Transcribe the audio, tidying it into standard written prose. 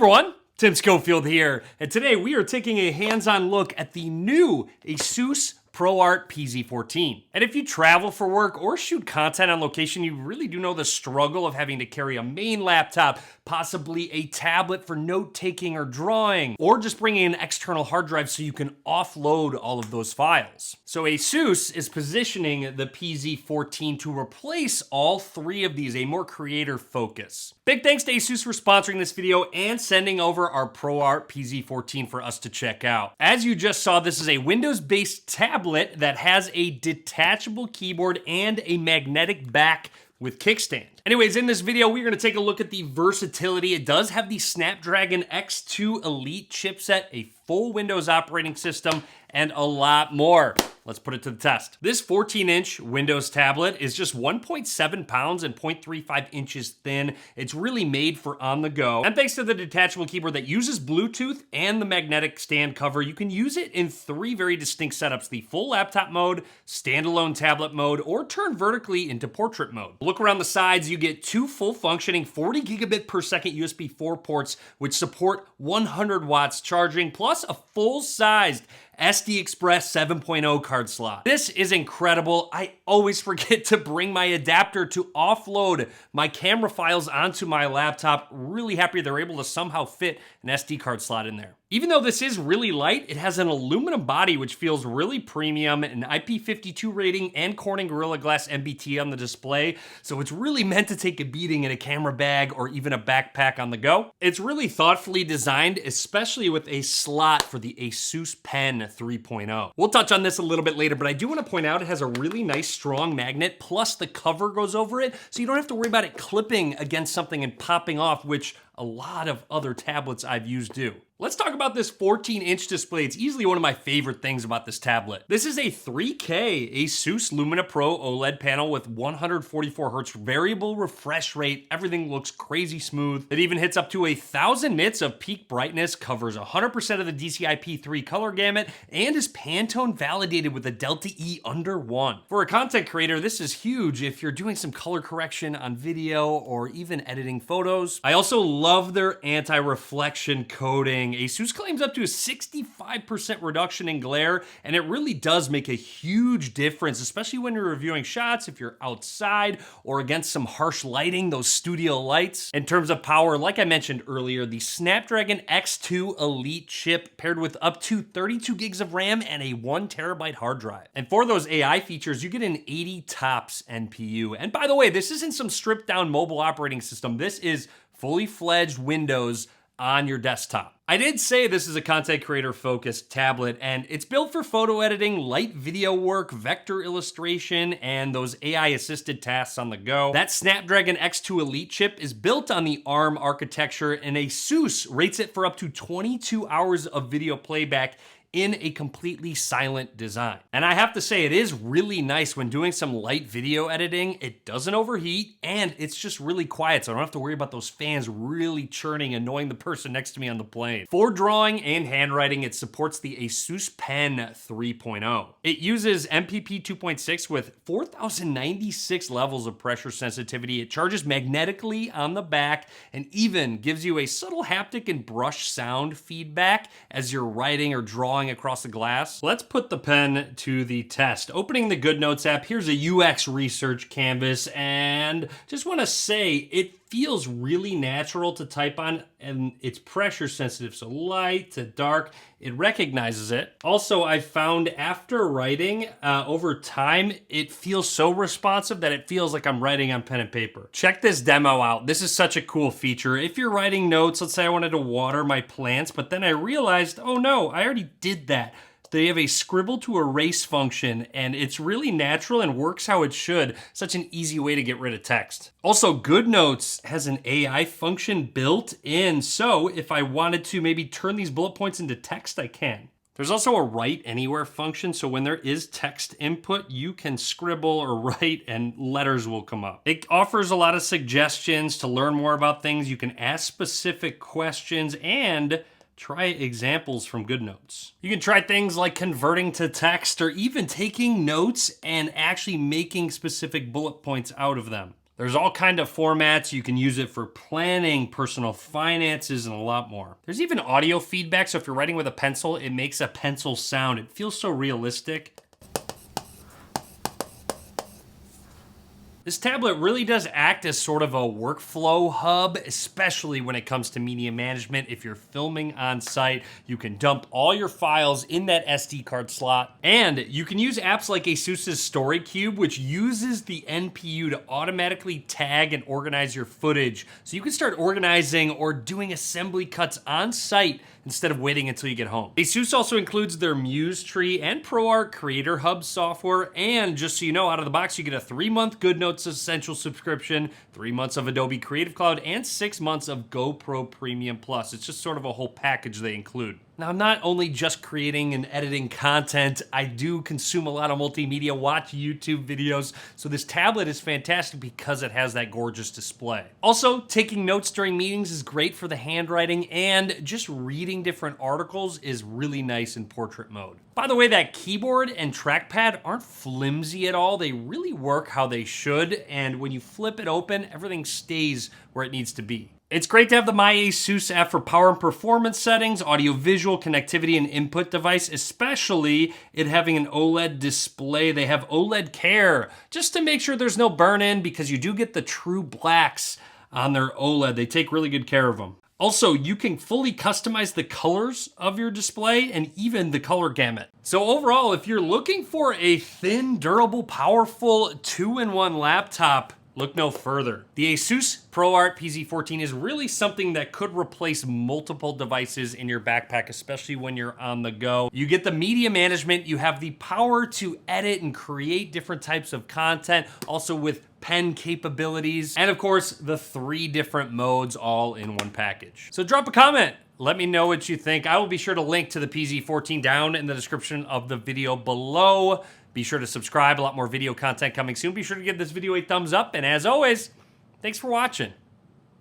everyone, Tim Schofield here, and today we are taking a hands-on look at the new Asus ProArt PZ14. And if you travel for work or shoot content on location, you really do know the struggle of having to carry a main laptop, possibly a tablet for note-taking or drawing, or just bringing an external hard drive so you can offload all of those files. So Asus is positioning the PZ14 to replace all three of these, a more creator focus. Big thanks to Asus for sponsoring this video and sending over our ProArt PZ14 for us to check out. As you just saw, this is a Windows-based tablet that has a detachable keyboard and a magnetic back with kickstand. Anyways, in this video, we're gonna take a look at the versatility. It does have the Snapdragon X2 Elite chipset, a full Windows operating system, and a lot more. Let's put it to the test. This 14-inch Windows tablet is just 1.7 pounds and 0.35 inches thin. It's really made for on the go. And thanks to the detachable keyboard that uses Bluetooth and the magnetic stand cover, you can use it in three very distinct setups: the full laptop mode, standalone tablet mode, or turn vertically into portrait mode. Look around the sides, you get two full functioning 40 gigabit per second USB 4 ports, which support 100 watts charging, plus a full-sized SD Express 7.0 card slot. This is incredible. I always forget to bring my adapter to offload my camera files onto my laptop. Really happy they're able to somehow fit an SD card slot in there. Even though this is really light, it has an aluminum body which feels really premium, an IP52 rating, and Corning Gorilla Glass MBT on the display, so it's really meant to take a beating in a camera bag or even a backpack on the go. It's really thoughtfully designed, especially with a slot for the Asus Pen 3.0. We'll touch on this a little bit later, but I do want to point out it has a really nice strong magnet, plus the cover goes over it, so you don't have to worry about it clipping against something and popping off, which a lot of other tablets I've used do. Let's talk about this 14-inch display. It's easily one of my favorite things about this tablet. This is a 3K Asus Lumina Pro OLED panel with 144 Hz variable refresh rate. Everything looks crazy smooth. It even hits up to 1,000 nits of peak brightness, covers 100% of the DCI-P3 color gamut, and is Pantone validated with a Delta E under 1. For a content creator, this is huge if you're doing some color correction on video or even editing photos. I also love their anti-reflection coating. Asus claims up to a 65% reduction in glare, and it really does make a huge difference, especially when you're reviewing shots, if you're outside or against some harsh lighting, those studio lights. In terms of power, like I mentioned earlier, the Snapdragon X2 Elite chip paired with up to 32 gigs of RAM and a 1 terabyte hard drive. And for those AI features, you get an 80 TOPS NPU. And by the way, this isn't some stripped down mobile operating system. This is fully fledged Windows on your desktop. I did say this is a content creator focused tablet, and it's built for photo editing, light video work, vector illustration, and those AI assisted tasks on the go. That Snapdragon X2 Elite chip is built on the ARM architecture, and Asus rates it for up to 22 hours of video playback in a completely silent design. And I have to say, it is really nice when doing some light video editing. It doesn't overheat, and it's just really quiet, so I don't have to worry about those fans really churning, annoying the person next to me on the plane. For drawing and handwriting, it supports the Asus Pen 3.0. It uses MPP 2.6 with 4,096 levels of pressure sensitivity. It charges magnetically on the back and even gives you a subtle haptic and brush sound feedback as you're writing or drawing across the glass. Let's put the pen to the test. Opening the GoodNotes app, here's a UX research canvas, and just want to say it feels really natural to type on, and it's pressure sensitive, so light to dark, it recognizes it. Also, I found after writing, over time, it feels so responsive that it feels like I'm writing on pen and paper. Check this demo out. This is such a cool feature. If you're writing notes, let's say I wanted to water my plants, but then I realized, oh no, I already did that. They have a scribble to erase function, and it's really natural and works how it should. Such an easy way to get rid of text. Also, GoodNotes has an AI function built in, so if I wanted to maybe turn these bullet points into text, I can. There's also a write anywhere function, so when there is text input, you can scribble or write and letters will come up. It offers a lot of suggestions to learn more about things. You can ask specific questions and try examples from GoodNotes. You can try things like converting to text or even taking notes and actually making specific bullet points out of them. There's all kind of formats. You can use it for planning, personal finances, and a lot more. There's even audio feedback, so if you're writing with a pencil, it makes a pencil sound. It feels so realistic. This tablet really does act as sort of a workflow hub, especially when it comes to media management. If you're filming on site, you can dump all your files in that SD card slot. And you can use apps like Asus's Story Cube, which uses the NPU to automatically tag and organize your footage. So you can start organizing or doing assembly cuts on site instead of waiting until you get home. Asus also includes their Muse Tree and ProArt Creator Hub software, and just so you know, out of the box, you get a 3-month GoodNotes Essential subscription, 3 months of Adobe Creative Cloud, and 6 months of GoPro Premium Plus. It's just sort of a whole package they include. Now, I'm not only just creating and editing content, I do consume a lot of multimedia, watch YouTube videos, so this tablet is fantastic because it has that gorgeous display. Also, taking notes during meetings is great for the handwriting, and just reading different articles is really nice in portrait mode. By the way, that keyboard and trackpad aren't flimsy at all. They really work how they should, and when you flip it open, everything stays where it needs to be. It's great to have the My Asus app for power and performance settings, audio-visual, connectivity, and input device, especially it having an OLED display. They have OLED Care, just to make sure there's no burn-in, because you do get the true blacks on their OLED. They take really good care of them. Also, you can fully customize the colors of your display and even the color gamut. So overall, if you're looking for a thin, durable, powerful 2-in-1 laptop, look no further. The Asus ProArt PZ14 is really something that could replace multiple devices in your backpack, especially when you're on the go. You get the media management, you have the power to edit and create different types of content, also with pen capabilities, and of course, the 3 different modes all in one package. So drop a comment. Let me know what you think. I will be sure to link to the PZ14 down in the description of the video below. Be sure to subscribe, a lot more video content coming soon. Be sure to give this video a thumbs up, and as always, thanks for watching.